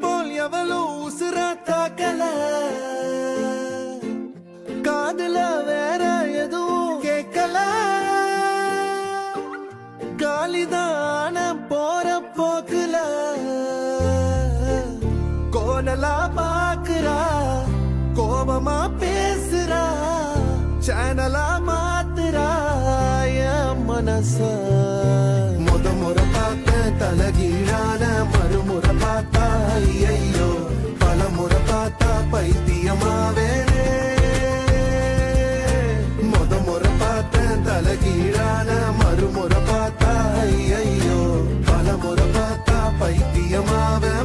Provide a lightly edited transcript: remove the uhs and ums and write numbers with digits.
போல் எவளும் உசுரா தாக்கல காதுல வேற எதுவும் கேட்கல காலிதான போற போக்குல கோலலா பாக்குறா கோபமா பேசுறா சேனலா மாத்துறா என் மனச முறை பார்த்த தலகீழான